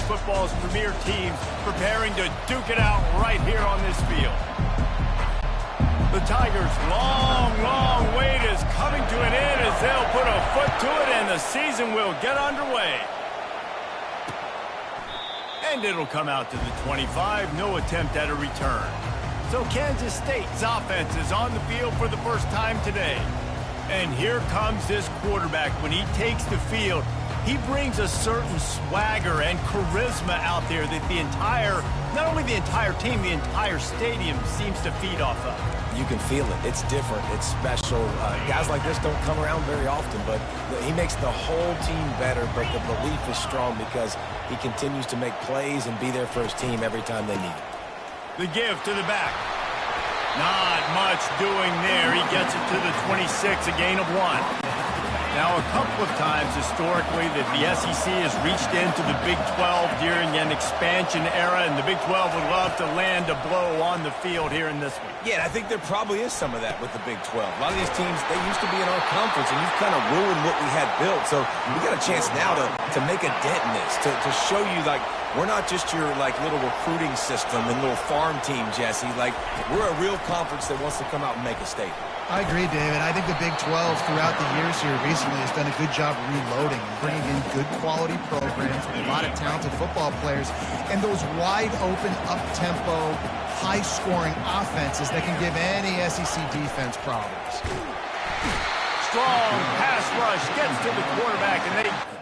football's premier teams preparing to duke it out right here on this field. The Tigers' long wait is coming to an end as they'll put a foot to it and the season will get underway. And it'll come out to the 25, no attempt at a return. So Kansas State's offense is on the field for the first time today. And here comes this quarterback. When he takes the field, he brings a certain swagger and charisma out there that not only the entire team, the entire stadium seems to feed off of. You can feel it. It's different. It's special. Guys like this don't come around very often, but he makes the whole team better, but the belief is strong because he continues to make plays and be there for his team every time they need it. The give to the back. Not much doing there. He gets it to the 26, a gain of 1. Now, a couple of times historically that the SEC has reached into the Big 12 during an expansion era, and the Big 12 would love to land a blow on the field here in this one. Yeah, I think there probably is some of that with the Big 12. A lot of these teams, they used to be in our conference, and you've kind of ruined what we had built. So we got a chance now to make a dent in this, to show you, like, we're not just your, like, little recruiting system and little farm team, Jesse. Like, we're a real conference that wants to come out and make a statement. I agree, David. I think the Big 12 throughout the years here recently has done a good job reloading and bringing in good quality programs with a lot of talented football players and those wide open, up-tempo, high-scoring offenses that can give any SEC defense problems. Strong pass rush gets to the quarterback, and then he...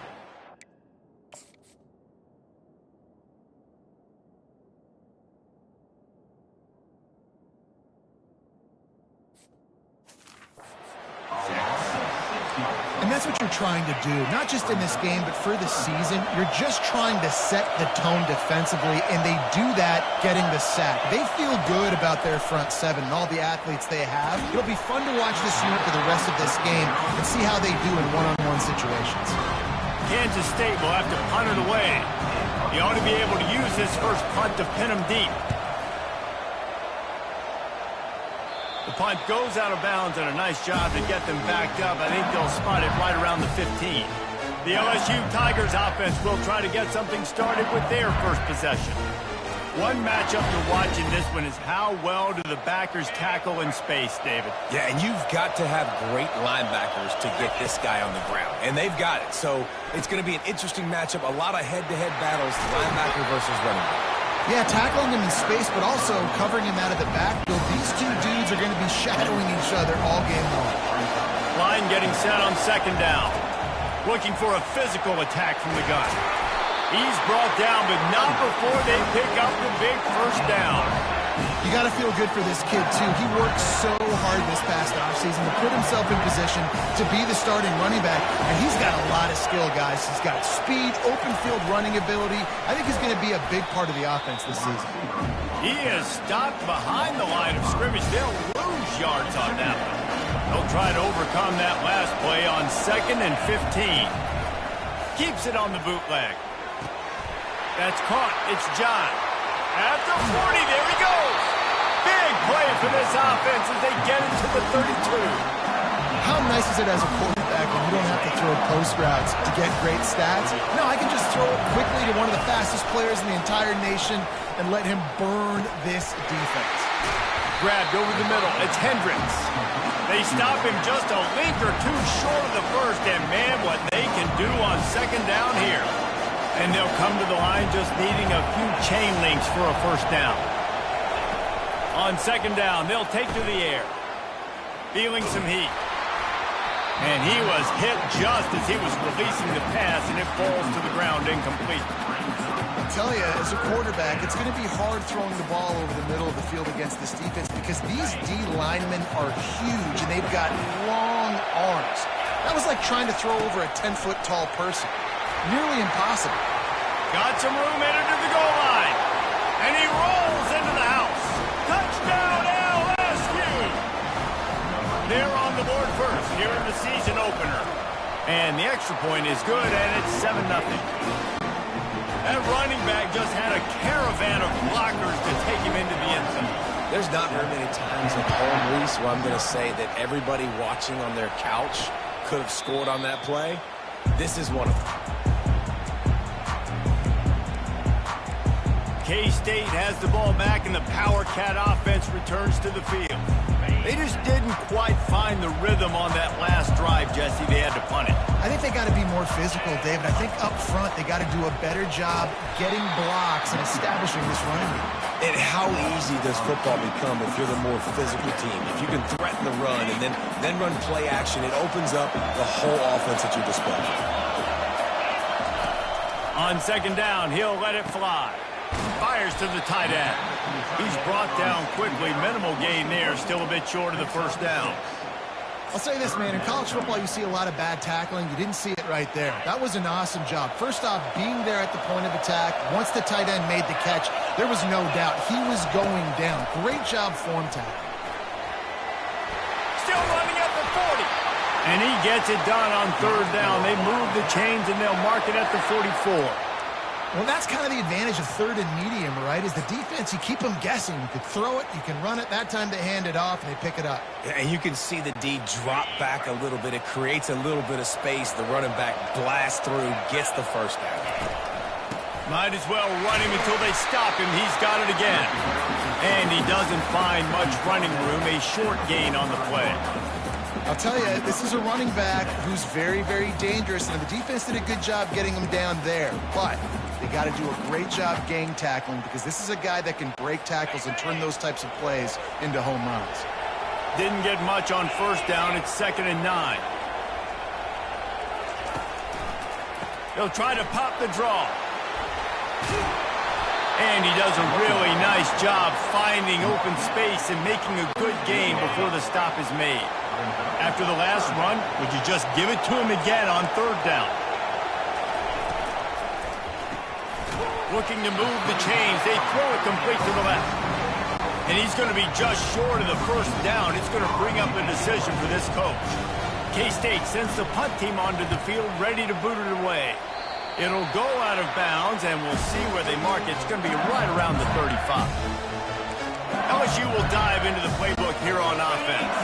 And that's what you're trying to do, not just in this game, but for the season. You're just trying to set the tone defensively, and they do that getting the sack. They feel good about their front seven and all the athletes they have. It'll be fun to watch this unit for the rest of this game and see how they do in one-on-one situations. Kansas State will have to punt it away. He ought to be able to use his first punt to pin him deep. The punt goes out of bounds, and a nice job to get them backed up. I think they'll spot it right around the 15. The LSU Tigers offense will try to get something started with their first possession. One matchup to watch in this one is how well do the backers tackle in space, David? Yeah, and you've got to have great linebackers to get this guy on the ground, and they've got it. So it's going to be an interesting matchup, a lot of head-to-head battles, linebacker versus running back. Yeah, tackling him in space, but also covering him out of the backfield. These two dudes are going to be shadowing each other all game long. Line getting set on second down. Looking for a physical attack from the gun. He's brought down, but not before they pick up the big first down. You got to feel good for this kid, too. He worked so hard this past offseason to put himself in position to be the starting running back, and he's got a lot of skill, guys. He's got speed, open field running ability. I think he's going to be a big part of the offense this season. He is stopped behind the line of scrimmage. They'll lose yards on that one. They'll try to overcome that last play on 2nd and 15. Keeps it on the bootleg. That's caught. It's John. At the 40, there he goes. Big play for this offense as they get it to the 32. How nice is it as a quarterback when you don't have to throw post routes to get great stats? No, I can just throw it quickly to one of the fastest players in the entire nation and let him burn this defense. Grabbed over the middle. It's Hendricks. They stop him just a link or two short of the first, and man, what they can do on second down here. And they'll come to the line just needing a few chain links for a first down. On second down, they'll take to the air. Feeling some heat. And he was hit just as he was releasing the pass, and it falls to the ground incomplete. I tell you, as a quarterback, it's going to be hard throwing the ball over the middle of the field against this defense because these D linemen are huge, and they've got long arms. That was like trying to throw over a 10-foot tall person. Nearly impossible. Got some room headed to the goal line. And he rolls into the house. Touchdown, LSU! They're on the board first here in the season opener. And the extra point is good, and it's 7-0. That running back just had a caravan of blockers to take him into the end zone. There's not very many times at home, Reese, where I'm going to say that everybody watching on their couch could have scored on that play. This is one of them. K-State has the ball back, and the Power Cat offense returns to the field. They just didn't quite find the rhythm on that last drive, Jesse. They had to punt it. I think they got to be more physical, David. I think up front they got to do a better job getting blocks and establishing this running game. And how easy does football become if you're the more physical team? If you can threaten the run and then run play action, it opens up the whole offense at your disposal. On second down, he'll let it fly. Fires to the tight end. He's brought down quickly. Minimal gain there. Still a bit short of the first down. I'll say this, man. In college football, you see a lot of bad tackling. You didn't see it right there. That was an awesome job. First off, being there at the point of attack. Once the tight end made the catch, there was no doubt he was going down. Great job form tackling. Still running at the 40. And he gets it done on third down. They move the chains, and they'll mark it at the 44. Well, that's kind of the advantage of third and medium, right? Is the defense, you keep them guessing. You could throw it, you can run it. That time they hand it off, and they pick it up. And you can see the D drop back a little bit. It creates a little bit of space. The running back blasts through, gets the first down. Might as well run him until they stop him. He's got it again. And he doesn't find much running room. A short gain on the play. I'll tell you, this is a running back who's very, very dangerous. And the defense did a good job getting him down there. But they got to do a great job gang tackling because this is a guy that can break tackles and turn those types of plays into home runs. Didn't get much on first down. It's 2nd and 9. He'll try to pop the draw. And he does a really nice job finding open space and making a good gain before the stop is made. After the last run, would you just give it to him again on third down? Looking to move the chains. They throw it complete to the left. And he's going to be just short of the first down. It's going to bring up a decision for this coach. K-State sends the punt team onto the field, ready to boot it away. It'll go out of bounds, and we'll see where they mark it. It's going to be right around the 35. LSU will dive into the playbook here on offense.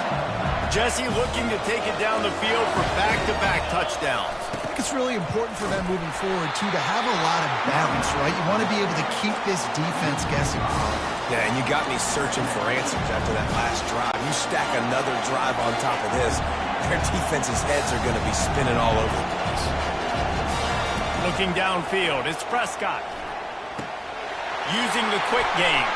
Jesse looking to take it down the field for back-to-back touchdowns. I think it's really important for them moving forward, too, to have a lot of balance, right? You want to be able to keep this defense guessing. Yeah, and you got me searching for answers after that last drive. You stack another drive on top of this, their defense's heads are going to be spinning all over the place. Looking downfield, it's Prescott. Using the quick game.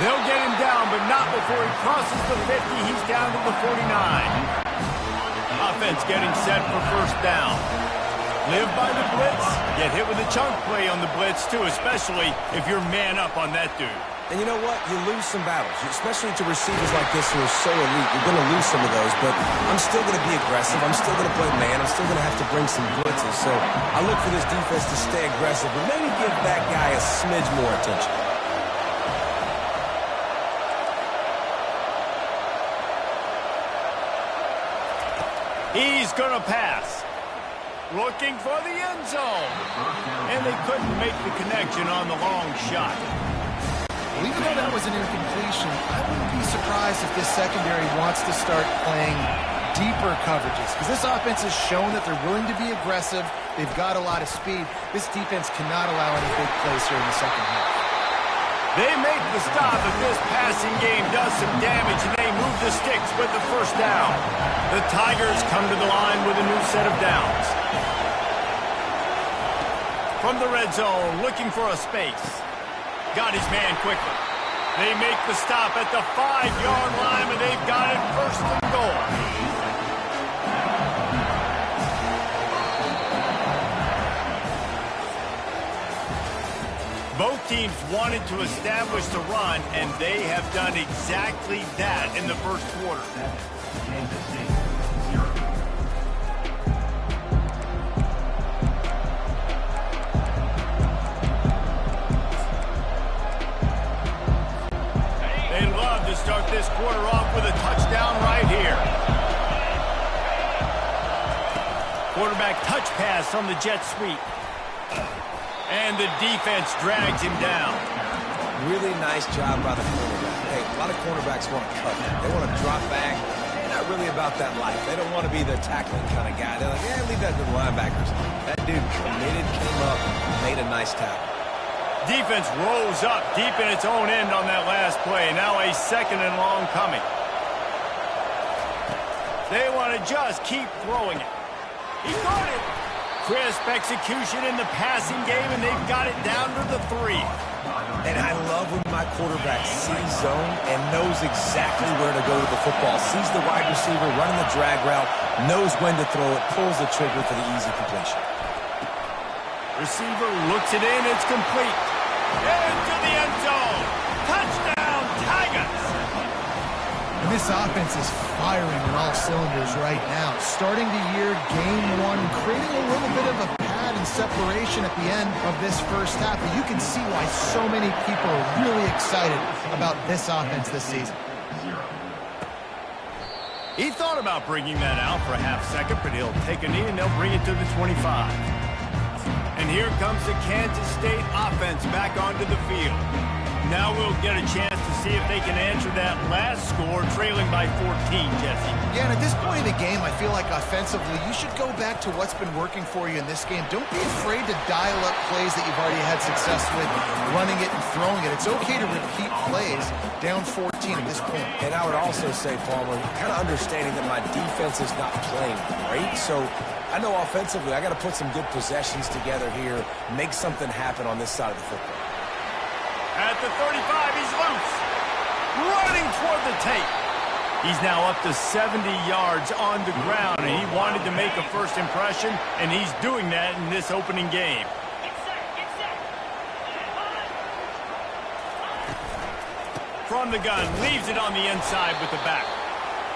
They'll get him down, but not before he crosses the 50. He's down to the 49. Offense getting set for first down. Live by the blitz. Get hit with a chunk play on the blitz, too, especially if you're man up on that dude. And you know what? You lose some battles, especially to receivers like this who are so elite. You're going to lose some of those, but I'm still going to be aggressive. I'm still going to play man. I'm still going to have to bring some blitzes. So I look for this defense to stay aggressive, but maybe give that guy a smidge more attention. He's going to pass. Looking for the end zone. And they couldn't make the connection on the long shot. Well, even though that was an incompletion, I wouldn't be surprised if this secondary wants to start playing deeper coverages. Because this offense has shown that they're willing to be aggressive. They've got a lot of speed. This defense cannot allow any big plays here in the second half. They make the stop, but this passing game does some damage, and they move the sticks with the first down. The Tigers come to the line with a new set of downs. From the red zone, looking for a space. Got his man quickly. They make the stop at the 5-yard line, and they've got it first and goal. Both teams wanted to establish the run, and they have done exactly that in the first quarter. They'd love to start this quarter off with a touchdown right here. Quarterback touch pass on the jet sweep. And the defense drags him down. Really nice job by the cornerback. Hey, a lot of cornerbacks want to cover. They want to drop back. They're not really about that life. They don't want to be the tackling kind of guy. They're like, yeah, leave that to the linebackers. That dude committed, came up, made a nice tackle. Defense rolls up deep in its own end on that last play. Now a second and long coming. They want to just keep throwing it. He got it. Crisp execution in the passing game, and they've got it down to the 3. And I love when my quarterback sees zone and knows exactly where to go with the football. Sees the wide receiver running the drag route, knows when to throw it, pulls the trigger for the easy completion. Receiver looks it in, it's complete. Into the end zone. Touchdown, Tigers! And this offense is firing on all cylinders right now. Starting the year, game 1, creating a little bit of a pad and separation at the end of this first half. But you can see why so many people are really excited about this offense this season. He thought about bringing that out for a half second, but he'll take a knee and they'll bring it to the 25. And here comes the Kansas State offense back onto the field. Now we'll get a chance to see if they can answer that last score, trailing by 14, Jesse. Yeah, and at this point in the game, I feel like offensively, you should go back to what's been working for you in this game. Don't be afraid to dial up plays that you've already had success with, running it and throwing it. It's okay to repeat plays down 14 at this point. And I would also say, Palmer, kind of understanding that my defense is not playing great, so I know offensively I got to put some good possessions together here, make something happen on this side of the football. At the 35, he's loose. Running toward the tape. He's now up to 70 yards on the ground, and he wanted to make a first impression, and he's doing that in this opening game. From the gun, leaves it on the inside with the back.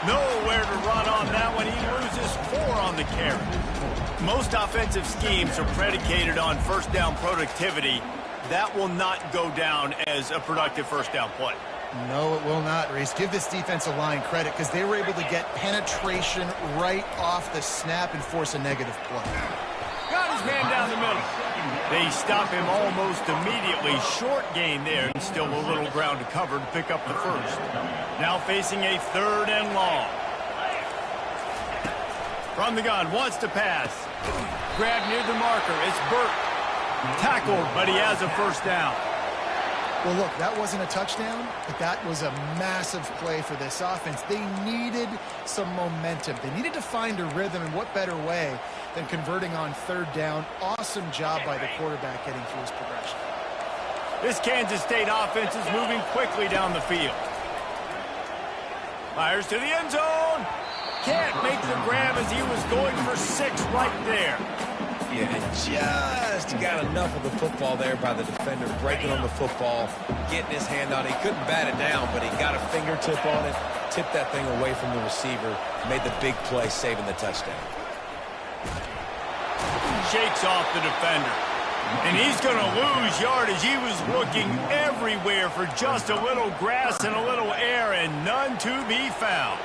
Nowhere to run on that one. He loses 4 on the carry. Most offensive schemes are predicated on first down productivity. That will not go down as a productive first down play. No, it will not, Reese. Give this defensive line credit because they were able to get penetration right off the snap and force a negative play. Got his man down the middle. They stop him almost immediately. Short gain there, and still a little ground to cover to pick up the first. Now facing a 3rd and long. From the gun, wants to pass. Grab near the marker. It's Burt. Tackled, but he has a first down. Well, look, that wasn't a touchdown, but that was a massive play for this offense. They needed some momentum. They needed to find a rhythm, and what better way than converting on 3rd down. Awesome job by the quarterback getting through his progression. This Kansas State offense is moving quickly down the field. Fires to the end zone. Can't make the grab as he was going for 6 right there. Yeah, just got enough of the football there by the defender, breaking on the football, getting his hand on it. He couldn't bat it down, but he got a fingertip on it, tipped that thing away from the receiver, made the big play, saving the touchdown. Shakes off the defender. And he's going to lose yardage. He was looking everywhere for just a little grass and a little air, and none to be found.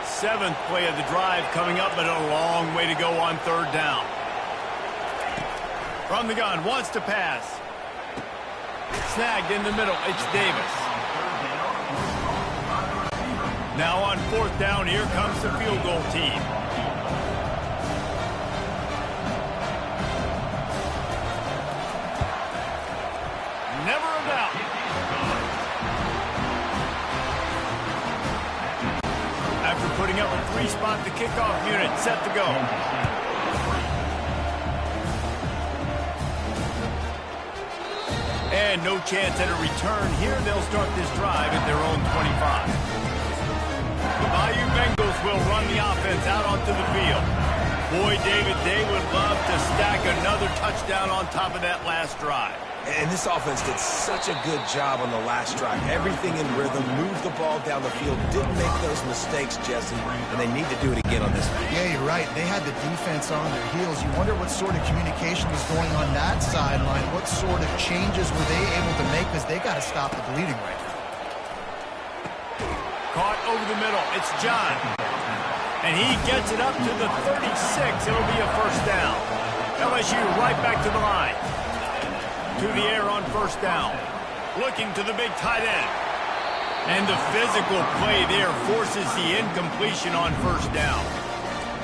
7th play of the drive coming up, but a long way to go on 3rd down. From the gun, wants to pass. Snagged in the middle, it's Davis. Now on 4th down, here comes the field goal team. Never a doubt. After putting up a 3-spot, the kickoff unit set to go. And no chance at a return here. They'll start this drive at their own 25. The Bayou Bengals will run the offense out onto the field. Boy, David, they would love to stack another touchdown on top of that last drive. And this offense did such a good job on the last drive. Everything in rhythm, moved the ball down the field, didn't make those mistakes, Jesse, and they need to do it again on this one. Yeah, you're right. They had the defense on their heels. You wonder what sort of communication was going on that sideline. What sort of changes were they able to make because they got to stop the bleeding right now. Caught over the middle. It's John. And he gets it up to the 36. It'll be a first down. LSU right back to the line. To the air on 1st down. Looking to the big tight end. And the physical play there forces the incompletion on 1st down.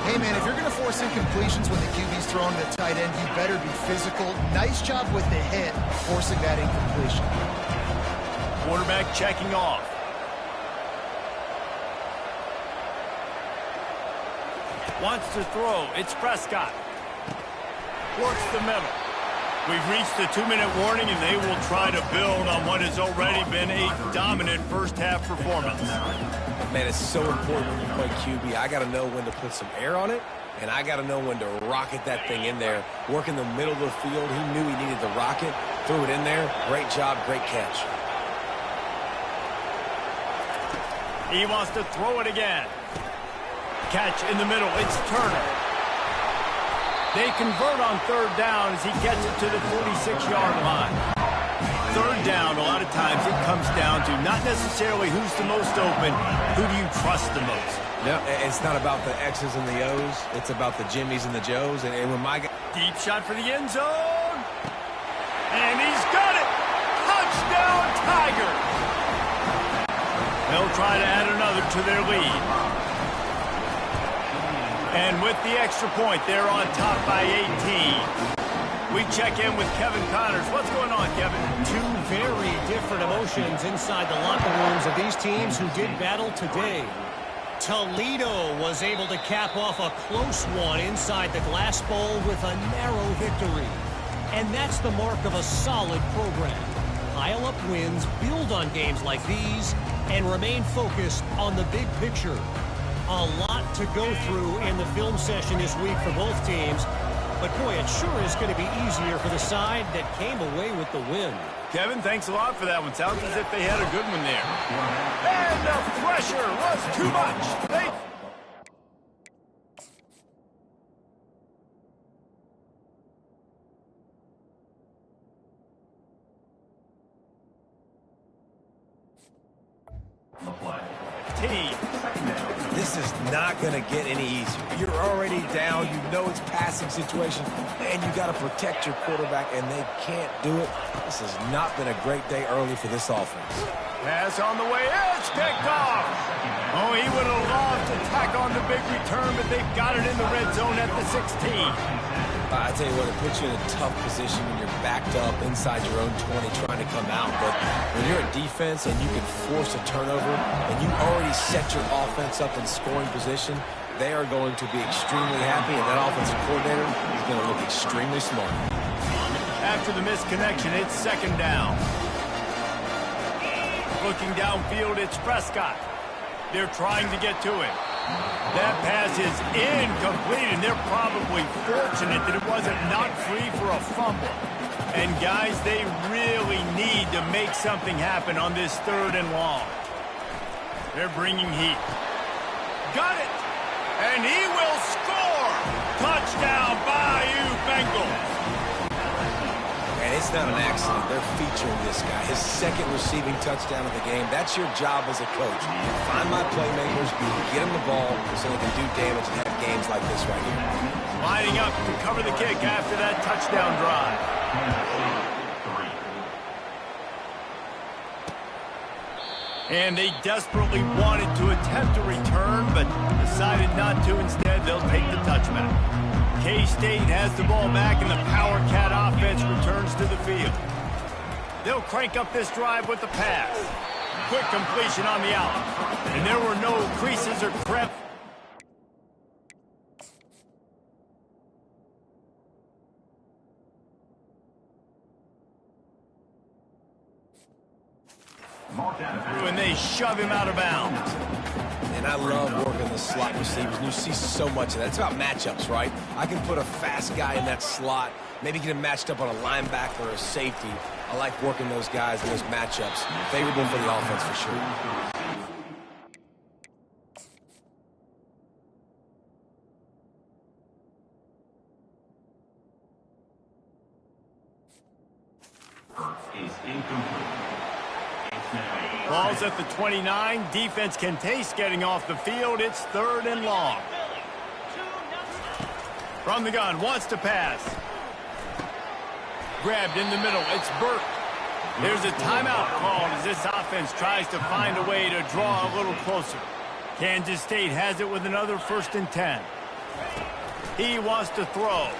Hey, man, if you're going to force incompletions when the QB's throwing to the tight end, you better be physical. Nice job with the hit, forcing that incompletion. Quarterback checking off. Wants to throw. It's Prescott. Works the middle. We've reached the 2-minute warning, and they will try to build on what has already been a dominant first-half performance. Man, it's so important when you play QB. I got to know when to put some air on it, and I got to know when to rocket that thing in there. Work in the middle of the field. He knew he needed the rocket. Threw it in there. Great job, great catch. He wants to throw it again. Catch in the middle. It's Turner. They convert on third down as he gets it to the 46-yard line. Third down, a lot of times it comes down to not necessarily who's the most open, who do you trust the most? No, it's not about the X's and the O's. It's about the Jimmies and the Joes. And when my guy... Deep shot for the end zone. And he's got it. Touchdown, Tigers. They'll try to add another to their lead. And with the extra point, they're on top by 18. We check in with Kevin Connors. What's going on, Kevin? Two very different emotions inside the locker rooms of these teams who did battle today. Toledo was able to cap off a close one inside the Glass Bowl with a narrow victory. And that's the mark of a solid program. Pile up wins, build on games like these, and remain focused on the big picture. A lot to go through in the film session this week for both teams. But, boy, it sure is going to be easier for the side that came away with the win. Kevin, thanks a lot for that one. Sounds as if they had a good one there. And the pressure was too much. This is not going to get any easier. You're already down. You know it's passing situation, and you got to protect your quarterback, and they can't do it. This has not been a great day early for this offense. Pass on the way. It's picked off. Oh, he would have loved to tack on the big return, but they've got it in the red zone at the 16. I tell you what, it puts you in a tough position when you're backed up inside your own 20 trying to come out. But when you're a defense and you can force a turnover and you already set your offense up in scoring position, they are going to be extremely happy, and that offensive coordinator is going to look extremely smart. After the misconnection, it's second down. Looking downfield, it's Prescott. They're trying to get to it. That pass is incomplete, and they're probably fortunate that it wasn't knocked free for a fumble. And, guys, they really need to make something happen on this third and long. They're bringing heat. Got it! And he will score! Touchdown, Bayou Bengals! And it's not an accident. They're featuring this guy. His second receiving touchdown of the game. That's your job as a coach. Find my playmakers, get them the ball so they can do damage and have games like this right here. Lining up to cover the kick after that touchdown drive. And they desperately wanted to attempt a return, but decided not to. Instead, they'll take the touchback. K-State has the ball back, and the Power Cat offense returns to the field. They'll crank up this drive with the pass. Quick completion on the out. And there were no creases or creps. And they shove him out of bounds. And I love working the slot receivers, and you see so much of that. It's about matchups, right? I can put a fast guy in that slot, maybe get him matched up on a linebacker or a safety. I like working those guys in those matchups. Favorable for the offense for sure. Is incomplete. Ball's at the 29. Defense can taste getting off the field. It's third and long. From the gun, wants to pass. Grabbed in the middle. It's Burke. There's a timeout called as this offense tries to find a way to draw a little closer. Kansas State has it with another 1st and 10. He wants to throw.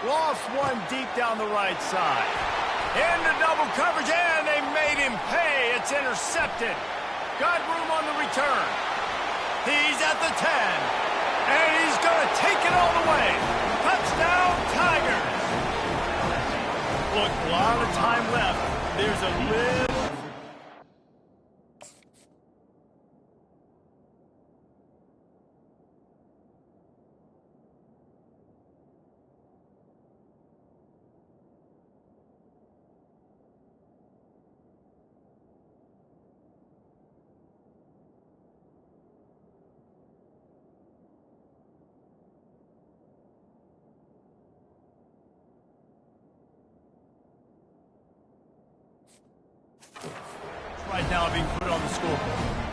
Lost one deep down the right side. Into double coverage, and they made him pay. It's intercepted. Got room on the return. He's at the 10. And he's going to take it all the way. Touchdown, Tigers. Look, a lot of time left. There's a little... right now being put on the scoreboard.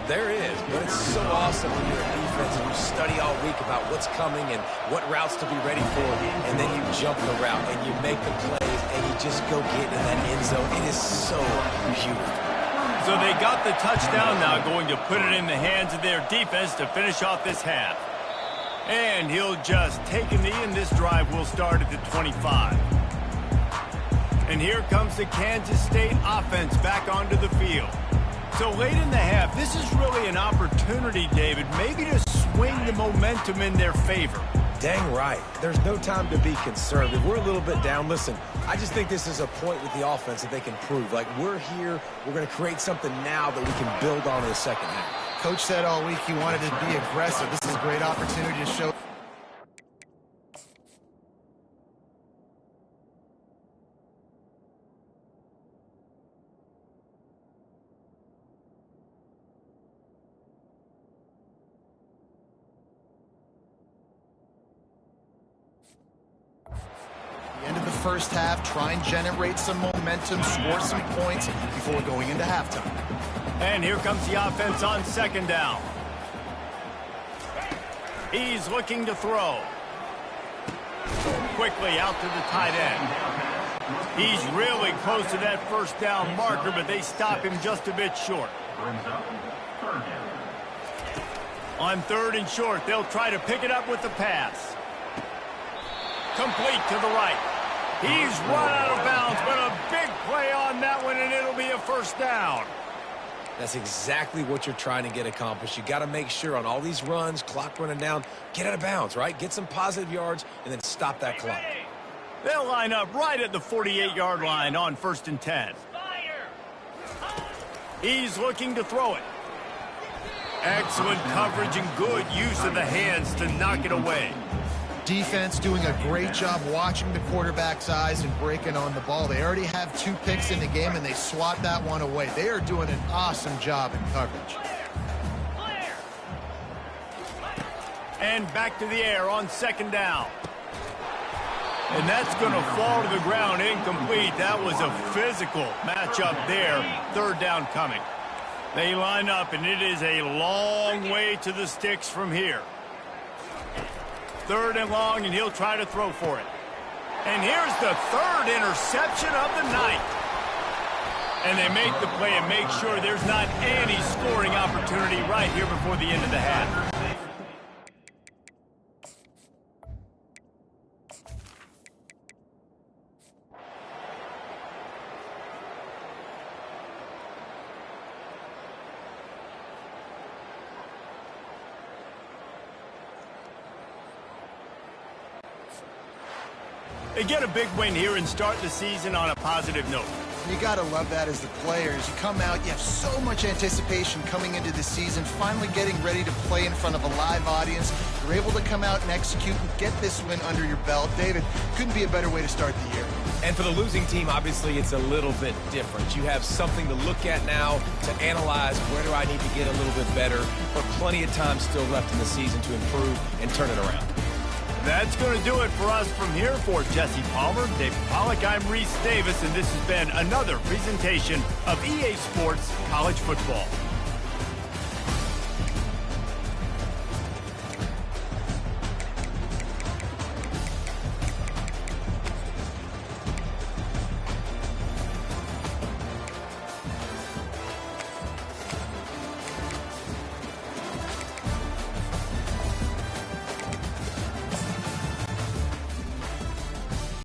There is, but it's so awesome when you're a defense and you study all week about what's coming and what routes to be ready for, and then you jump the route and you make the plays and you just go get in that end zone. It is so beautiful. So they got the touchdown now, going to put it in the hands of their defense to finish off this half. And he'll just take a knee, and this drive will start at the 25. And here comes the Kansas State offense back onto the field. So late in the half, this is really an opportunity, David, maybe to swing the momentum in their favor. Dang right. There's no time to be conservative. We're a little bit down. Listen, I just think this is a point with the offense that they can prove. Like, we're here, we're going to create something now that we can build on in the second half. Coach said all week he wanted to be aggressive. This is a great opportunity to show. First half, try and generate some momentum, score some points before going into halftime. And here comes the offense on second down. He's looking to throw. Quickly out to the tight end. He's really close to that first down marker, but they stop him just a bit short. On third and short, they'll try to pick it up with the pass. Complete to the right. He's run out of bounds, but a big play on that one, and it'll be a first down. That's exactly what you're trying to get accomplished. You got to make sure on all these runs, clock running down, get out of bounds, right? Get some positive yards, and then stop that clock. They'll line up right at the 48-yard line on 1st and 10. He's looking to throw it. Excellent coverage and good use of the hands to knock it away. Defense doing a great job watching the quarterback's eyes and breaking on the ball. They already have 2 picks in the game, and they swat that one away. They are doing an awesome job in coverage. And back to the air on second down. And that's going to fall to the ground incomplete. That was a physical matchup there. Third down coming. They line up, and it is a long way to the sticks from here. Third and long, and he'll try to throw for it. And here's the third interception of the night. And they make the play and make sure there's not any scoring opportunity right here before the end of the half. They get a big win here and start the season on a positive note. You got to love that as the players. You come out, you have so much anticipation coming into the season, finally getting ready to play in front of a live audience. You're able to come out and execute and get this win under your belt. David, couldn't be a better way to start the year. And for the losing team, obviously, it's a little bit different. You have something to look at now to analyze where do I need to get a little bit better, but plenty of time still left in the season to improve and turn it around. That's going to do it for us from here. For Jesse Palmer, David Pollack, I'm Reese Davis, and this has been another presentation of EA Sports College Football.